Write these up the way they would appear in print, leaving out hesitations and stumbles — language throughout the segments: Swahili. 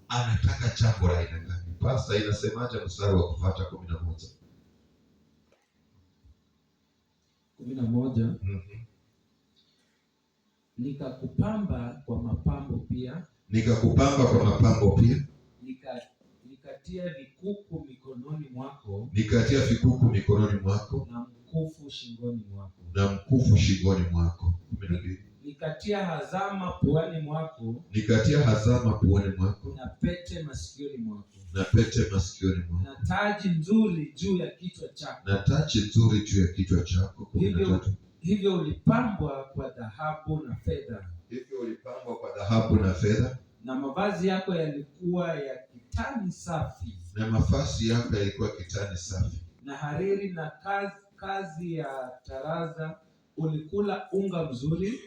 anataka jambo la aina gani? Pastor, inasemaje mstari wa kufuata 11? 11. Nikakupamba kwa mapambo pia. Nikakupamba kwa mapambo pia. Nikatia vikuku mikononi mwako. Nikatia vikuku mikononi mwako. Na mkufu shingoni mwako. Na mkufu shingoni mwako. 12. Nikatia hazama puani mwako. Nikatia hazama puani mwako. Na pete masikioni mwako. Na pete masikioni mwako. Na taji nzuri juu ya kichwa chako. Na taji nzuri juu ya kichwa chako. 13. Hivyo ulipambwa kwa dhahabu na fedha. Hivyo ulipambwa kwa dhahabu na fedha. Na mavazi yako yalikuwa ya kitani safi. Na mavazi yako yalikuwa kitani safi. Na hariri na kazi ya taraza ulikula unga mzuri.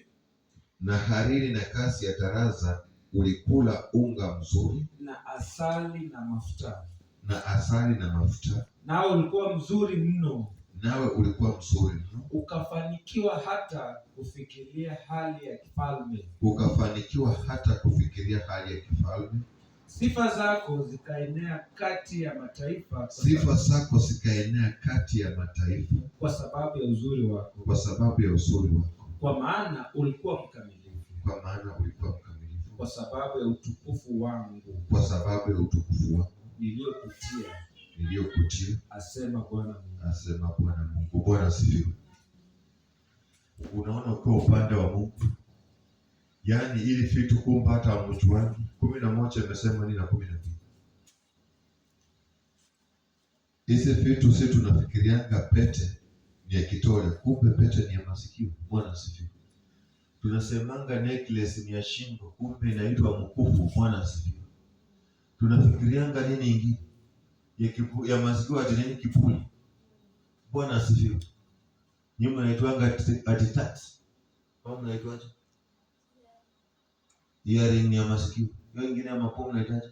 Na hariri na kazi ya taraza ulikula unga mzuri. Na asali na mafuta. Na asali na mafuta. Nawe ulikuwa mzuri mno. Nawe ulikuwa mzuri mno. Ukafanikiwa hata kufikiria hali ya kifalme. Ukafanikiwa hata kufikiria hali ya kifalme. Sifa zako zikaenea kati ya mataifa. Sifa zako zikaenea kati ya mataifa. Kwa sababu ya uzuri wako. Kwa sababu ya uzuri wako. Kwa maana ulikuwa mkamilifu. Kwa maana ulikuwa mkamilifu. Kwa sababu ya utukufu wangu. Kwa sababu ya utukufu wangu. Niliyokutia. Asema Bwana Mungu. Asema Bwana Mungu. Bwana asifiwe. Unaona uko upande wa Mungu. Yaani ili vitu kumba hata mjuani. 11 imesema nini na 12? Hizi vitu sisi tunafikirianga pete ni ya kitole, kumbe pete ni ya masikio. Bwana asifiwe. Tunasemanga necklace ni ya shingo, kumbe inaitwa mkufu. Bwana asifiwe. Tunafikirianga nini ingine ya masikio ati nini kipuli. Bwana asifiwe. Nyuma inaitwanga atitat. Kama inaitwaje? Earring ya masikio. Hiyo ingine ya mapomu inaitwaje?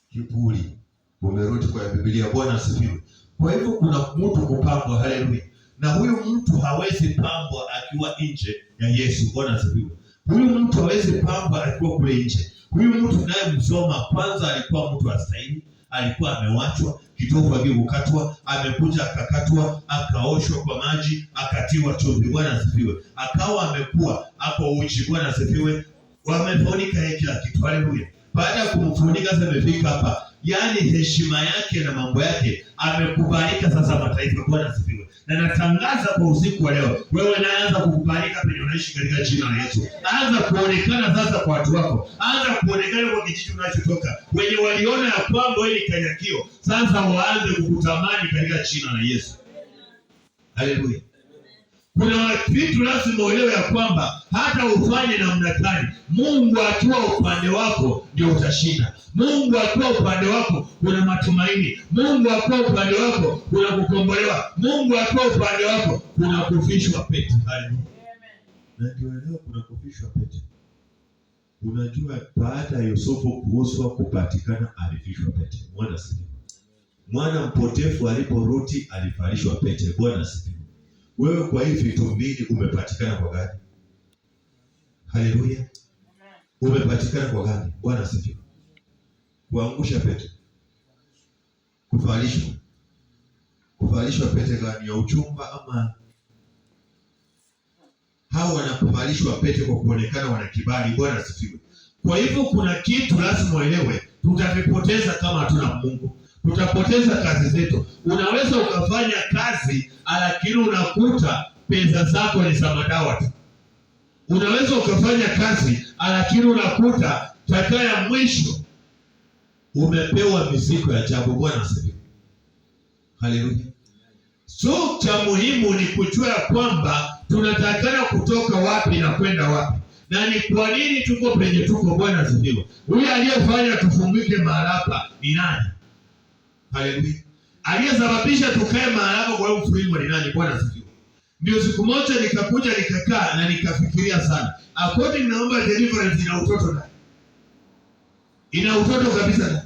Kipuli. Umerudi kwa Biblia. Bwana asifiwe. Kwa hivyo kuna mtu kupambwa. Haleluya. Na huyu mtu hawezi pambwa akiwa nje ya Yesu. Bwana asifiwe. Huyu mtu hawezi pambwa akiwa kule nje. Huyu mtu naye msoma kwanza alikuwa mtu astahili, alikuwa amewachwa, kitovu akikatwa, amekuja akakatwa, akaoshwa kwa maji, akatiwa chumvi. Bwana asifiwe. Akawa amekuwa hapo uchi. Bwana asifiwe. Wamefunika kila kitu. Haleluya. Baada ya kumfunika sasa amefika hapa. Yaani heshima yake na mambo yake amekubalika sasa mataifa. Bwana asifiwe. Na natangaza kwa usiku wa leo, wewe naanza kukubalika penye unaishi katika jina la Yesu. Anza kuonekana sasa kwa watu wako. Anza kuonekana kwa kijiji unachotoka. Wenye waliona ya kwamba wewe ni kanyakio, sasa waanze kukutamani katika jina la Yesu. Haleluya. Kuna vitu lazima uelewe ya kwamba hata ufanye namna gani, Mungu akiwa upande wako ndio utashinda. Mungu akiwa upande wako kuna matumaini. Mungu akiwa upande wako kuna kukombolewa. Mungu akiwa upande wako kuna kuvishwa pete. Haleluya. Na ndio leo kuna kuvishwa pete. Unajua baada ya Yusufu kuuzwa kupatikana alivishwa pete. Bwana asifiwe. Mwana mpotefu aliporudi alivalishwa pete. Bwana asifiwe. Wewe kwa hivi vitu mbili umepatikana kwa gani? Haleluya. Umepatikana kwa gani? Bwana asifiwe. Kuangusha pete. Kuvalishwa pete gani, ya uchumba ama hao wanakuvalishwa pete kwa kuonekana wana kibali. Bwana asifiwe. Kwa hivyo kuna kitu lazima uelewe, tutavipoteza kama hatuna Mungu. Tutapoteza kazi zetu. Unaweza ukafanya kazi lakini unakuta pesa zako ni za madawa tu. Unaweza ukafanya kazi lakini unakuta dakika ya mwisho umepewa mizigo ya ajabu. Bwana asifiwe. Haleluya. So cha muhimu ni kujua kwamba tunatakana kutoka wapi na kwenda wapi. Na ni kwa nini tuko penye tuko. Bwana asifiwe. Huyu aliyefanya tufungike mahali hapa ni nani? Haleluya. Aliyesababisha tukae mahali hapa kwa mfululizo ni nani? Bwana asifiwe. Ndio siku moja nikakuja nikakaa na nikafikiria sana. According naomba deliverance ina utoto ndani. Ina utoto kabisa ndani.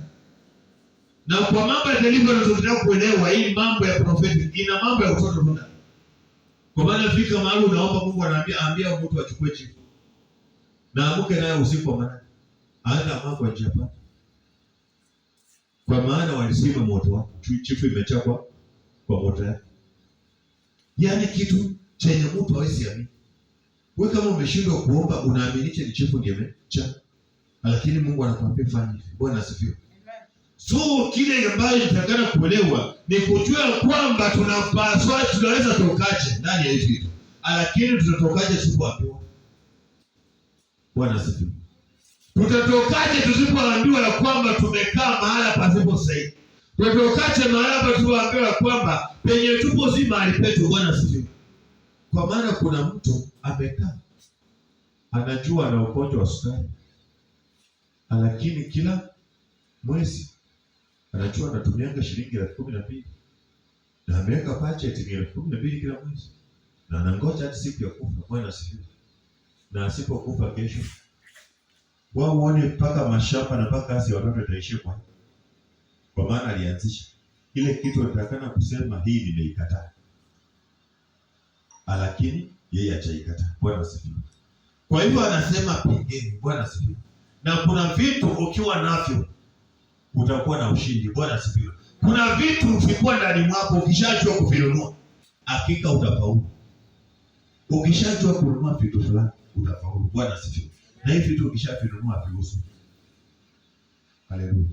Na kwa mambo ya deliverance unataka kuelewa hii mambo ya prophetic ina mambo ya utoto ndani. Kwa maana fika mahali unaomba Mungu anaambia mtu achukue chifu. na amuke naye usiku wa manane, aenda mambo ya njia panda, kwa maana walisima moto wako, chifu imechapwa kwa moto yake. Yaani kitu chenye mtu hawezi amini. Wewe kama umeshindwa kuomba, unaamini ni chifu ndiye amecha, lakini Mungu anakuambia fanya hivi. Bwana asifiwe. So kile ambacho tunataka kuelewa ni kujua kwamba tunapaswa, tunaweza tokaje ndani ya hivi vitu, lakini tutatokaje tusipoambiwa. Bwana asifiwe. Tutatokaje tusipoambiwa ya kwamba tumekaa mahala pasipo sahihi? Tutatokaje mahala pasipoambiwa kwamba penye tupo si mahali petu? Bwana asifiwe. Kwa maana kuna mtu amekaa anajua ana ugonjwa wa sukari, lakini kila mwezi anajua anatumianga shilingi 12,000 na ameweka budget ni 12,000 kila mwezi, na anangoja hadi siku ya kufa. Bwana asifiwe. Na asipokufa kesho, wao uone mpaka mashamba na mpaka asi watoto itaishia kwa maana alianzisha ile kitu anatakana kusema hii nimeikataa, lakini yeye hajaikataa. Bwana asifiwe. Kwa hivyo anasema pingeni. Bwana asifiwe. Na kuna vitu ukiwa navyo utakuwa na ushindi. Bwana asifiwe. Kuna vitu ukikuwa ndani mwako, ukishajua kuvinunua, hakika utafaulu. Ukishajua kununua vitu fulani utafaulu. Bwana asifiwe. Na hivi vitu ukishavinunua viusu. Haleluya.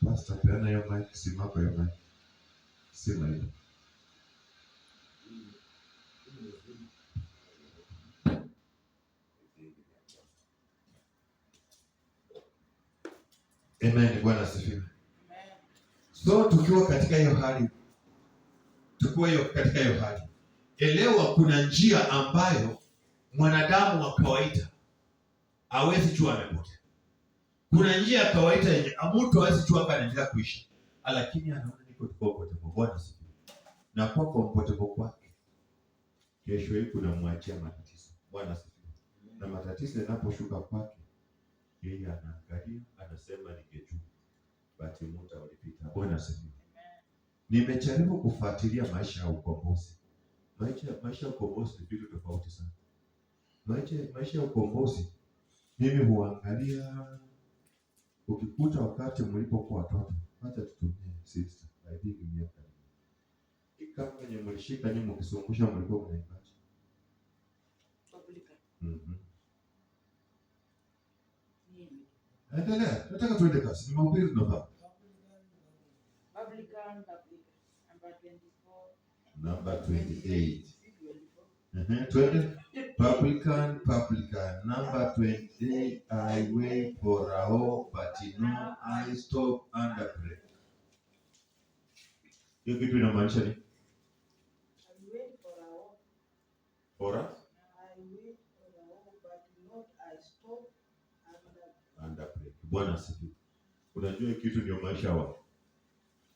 Pastor, peana hiyo mic, simama hiyo mic. Sema hiyo. Amen. Bwana asifiwe. So tukiwa katika hiyo hali, elewa kuna njia ambayo mwanadamu wa kawaida hawezi jua amepotea. Kuna njia ya kawaida yenye mtu hawezi jua kama anaendelea kuishi, lakini anaona niko comfortable. Bwana asifiwe. Na kwa comfortable kwake, kesho hii kuna mwachia matatizo. Bwana asifiwe. Na matatizo yanaposhuka kwake, yeye anaangalia, anasema ningejua, but muda ulipita. Bwana asifiwe. Nimejaribu kufuatilia maisha ya ukombozi. Maisha ya ukombozi ni vitu tofauti sana. Maisha ya ukombozi mimi huangalia, ukikuta wakati mlipokuwa watoto, hata tutumie sister, I think miaka hii kama wenye mlishika nyinyi mkisungusha mlikuwa mnaipata. Endelea, nataka tuende kasi. Ni mahubiri tunafanya. Number 28. Twende. Publican. Number 28. I wait for a hope, but no, I stop under break. Hiyo kitu inamaanisha nini? I wait for a hope. For a? I wait for a hope, but not I stop under break. Bwana asifiwe. Unajua kitu ndio maisha wako.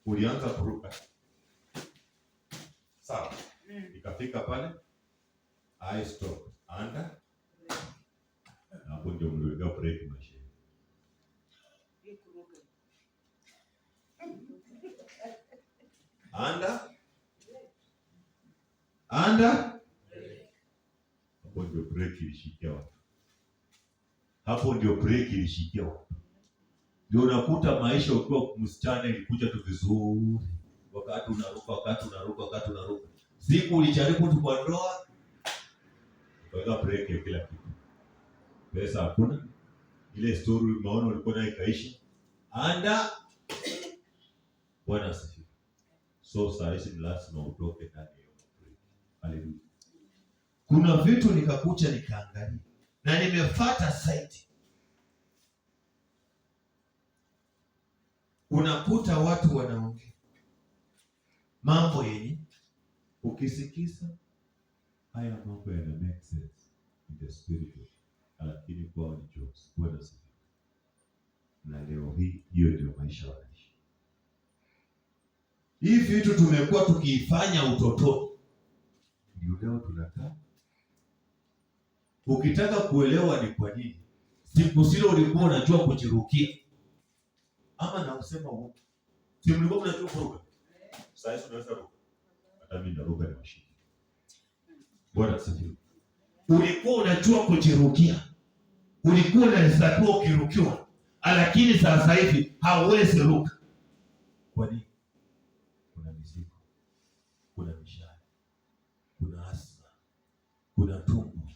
Ulianza kuruka. Sawa. Ikafika pale, I stop under. Hapo ndio mliweka break maisha. Under. Hapo ndio break ilishikia watu. Ndio unakuta maisha ukiwa msichana ilikuja tu vizuri. Wakati unaruka. Siku ulijaribu tu kwa ndoa, ukaweka break ya kila kitu. Pesa hakuna. Ile story maono ulikuwa nayo ikaisha. Bwana asifiwe. So sasa ni lazima utoke ndani ya break. Haleluya. Kuna vitu nikakuja nikaangalia na nimefuata site. Unakuta watu wanaongea mambo yenye ukisikiza haya mambo yana make sense in the spirit, lakini kwa ni jokes. Bwana asifiwe. Na leo hii hiyo ndio maisha wanaishi. Hii vitu tumekuwa tukiifanya utotoni, ndio leo tunakaa. Ukitaka kuelewa ni kwa nini, siku zile ulikuwa unajua kujirukia. Ama na usema huko. Si mlikuwa mnajua kuruka? Sasa unaweza ruka. Hata mimi naruka na mashine. Bwana asifiwe. Ulikuwa unajua kujirukia. ulikuwa unaweza tu ukirukiwa, lakini sasa hivi hauwezi ruka. Kwa nini? Kuna mizigo, kuna mishale, kuna asma, kuna tumbo,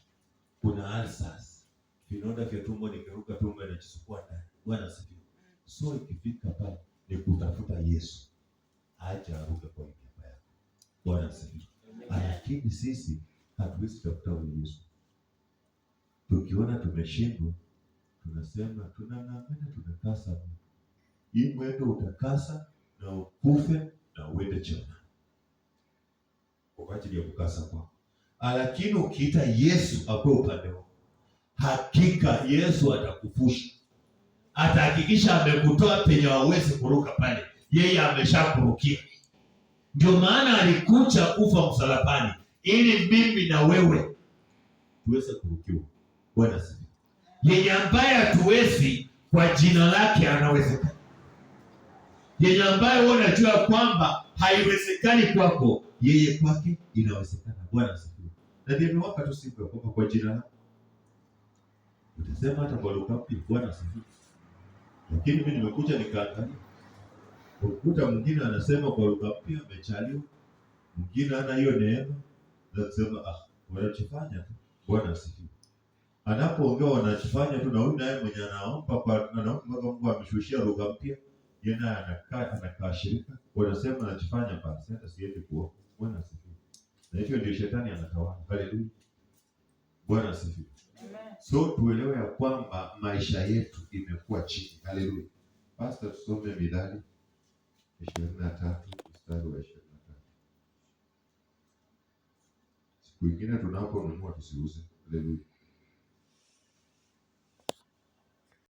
kuna ulcers. Vidonda vya tumbo, nikiruka tumbo inajisukua ndani. Bwana asifiwe. So ikifika pale ni kutafuta Yesu aje aruke kwa mikono yako. Bwana asifiwe. Lakini sisi hatuwezi kutafuta Yesu. Tukiona tumeshindwa, tunasema tunang'ang'ana, tunakasa. Hii mwendo utakasa na ukufe na uende jehanamu kwa ajili ya kukasa kwako. Lakini ukiita Yesu akwe upande wako, hakika Yesu atakufusha. Atahakikisha amekutoa penye hauwezi kuruka pale. Yeye ameshakurukia. Ndio maana alikuja kufa msalabani ili mimi na wewe tuweze kurukiwa. Bwana asifiwe. Yeye ambaye hatuwezi, kwa jina lake anawezekana. Yeye ambaye wewe unajua kwamba haiwezekani kwako, yeye kwake inawezekana. Bwana asifiwe. Na ndio nimewapa tu siku ya kwamba kwa jina lake utasema hata kwa lugha mpya. Bwana asifiwe. Lakini mimi nimekuja nikaangalia, ukuta mwingine anasema kwa lugha mpya amechaliwa, mwingine ana hiyo neema na kusema wanachofanya tu. Bwana asifiwe. Anapoongea wanachofanya tu, na huyu naye mwenye anaomba kwa anaomba Mungu amshushia lugha mpya, yeye naye anakaa shirika, wanasema anachofanya basi hata siende kuomba. Bwana asifiwe. Na hiyo ndio shetani anatawala. Haleluya. Bwana asifiwe. So tuelewe ya kwamba maisha yetu imekuwa chini. Haleluya. Pastor, tusome Mithali 23 mstari wa 23. Siku nyingine tunaponunua tusiuze. Haleluya.